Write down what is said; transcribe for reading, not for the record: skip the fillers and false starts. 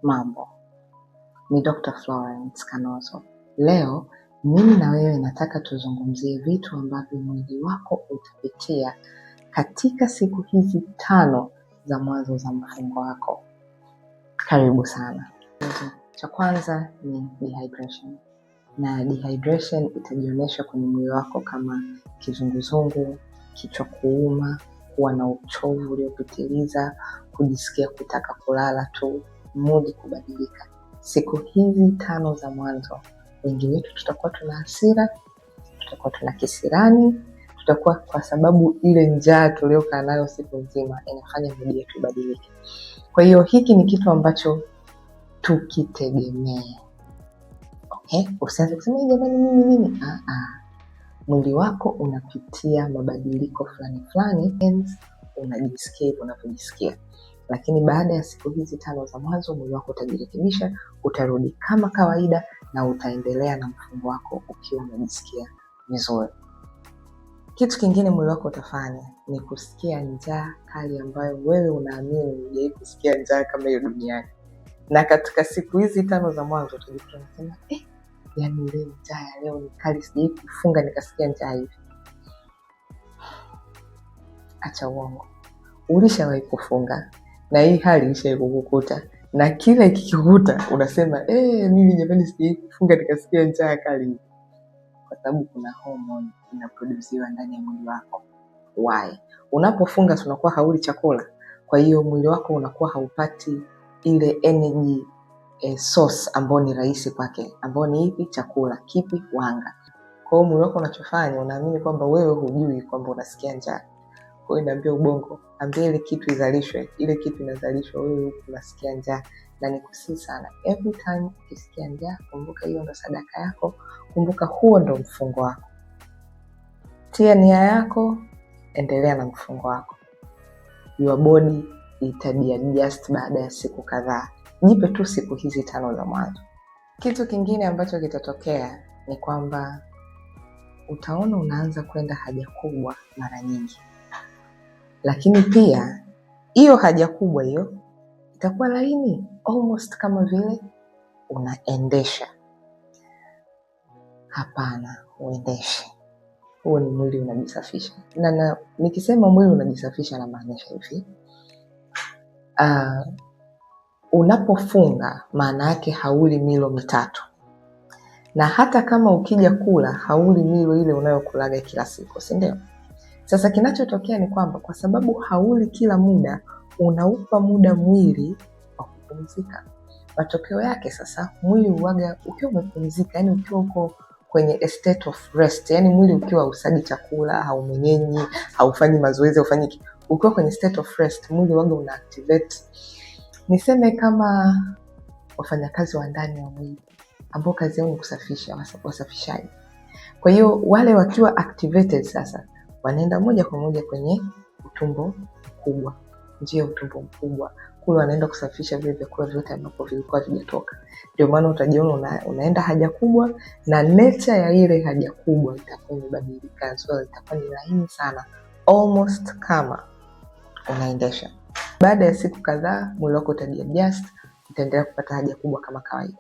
Mambo, ni Dr. Florence Kanozo. Leo mimi na wewe nataka tuzungumzie vitu ambavyo mwili wako utapitia katika siku hizi 5 za mwanzo za mfungo wako. Karibu sana. Cha kwanza ni dehydration. Na dehydration itajionyesha kwenye mwili wako kama kizunguzungu, kichwa kuuma, kuwa na uchovu uliopitiliza, kujisikia kutaka kulala tu, mood kubadilika. Siku hizi 5 za mwanzo, wengi wetu tutakuwa tuna hasira, tutakuwa tuna kisirani, tutakuwa kwa sababu ile njaa tuliyokaa nayo siku nzima inafanya mood yetu ibadilike. Kwa hiyo hiki ni kitu ambacho tukitegemea. Usianze kusema jamani mimi. Mwili wako unapitia mabadiliko fulani, hence unajisikia unavyojisikia. Lakini baada ya siku hizi 5 za mwanzo, mwili wako utajirekebisha, utarudi kama kawaida na utaendelea na mfungo wako ukiwa unajisikia vizuri. Kitu kingine mwili wako utafanya ni kusikia njaa kali ambayo wewe unaamini hujawahi kusikia njaa kama hiyo duniani. Na katika siku hizi 5 za mwanzo utajikuta unasema yaani leo njaa ya leo ni kali, sijawahi kufunga nikasikia njaa hivi. Acha uongo. Ulishawahi kufunga na hii hali ilishawahi kukukuta, na kila ikikukuta unasema mimi jamani sijawahi kufunga nikasikia njaa kali. Kwa sababu kuna hormone inaproduciwa ndani ya mwili wako. Why? Unapofunga unakuwa hauli chakula. Kwa hiyo mwili wako unakuwa haupati ile energy source ambayo ni rahisi kwake, ambayo ni ipi? Chakula. Kipi? Wanga. Kwa hiyo mwili wako unachofanya, unaamini kwamba wewe hujui kwamba unasikia njaa. Kwa hiyo inaambia ubongo, ambia ile kitu izalishwe. Ile kitu inazalishwa, wewe huko unasikia njaa. Na nikusii sana, every time ukisikia njaa, kumbuka hiyo ndo sadaka yako, kumbuka huo ndo mfungo wako. Tia nia yako, endelea na mfungo wako. Your body itajiadjust baada ya siku kadhaa. Jipe tu siku hizi 5 za mwanzo. Kitu kingine ambacho kitatokea ni kwamba utaona unaanza kwenda haja kubwa mara nyingi. Lakini pia hiyo haja kubwa hiyo itakuwa laini, almost kama vile unaendesha. Hapana, uendeshe. Huo ni mwili unajisafisha. Na nikisema mwili unajisafisha na maanisha hivi. Unapofunga maana yake hauli milo 3. Na hata kama ukija kula hauli milo ile unayokulaga kila siku, si ndio? Sasa kinachotokea ni kwamba kwa sababu hauli kila muda, unaupa muda mwili wa kupumzika. Matokeo yake sasa mwili huaga ukiwa umepumzika, yani ukiwa uko kwenye a state of rest, yani mwili ukiwa usagi chakula, haumeng'enyi, haufanyi mazoezi, haufanyi, ukiwa kwenye state of rest, mwili huaga una activate. Niseme kama wafanyakazi wa ndani wa mwili ambao kazi yao ni kusafisha, wasafishaji. Kwa hiyo wale wakiwa activated sasa, wanaenda moja kwa moja kwenye utumbo mkubwa, njia utumbo mkubwa. Kule wanaenda kusafisha vile vyakula vyote ambavyo vilikuwa vijatoka. Ndio maana utajiona unaenda haja kubwa, na nature ya ile haja kubwa itakuwa imebadilika, so itakuwa ni laini sana, almost kama unaendesha. Baada ya siku kadhaa mwili wako utajiadjust, utaendelea kupata haja kubwa kama kawaida.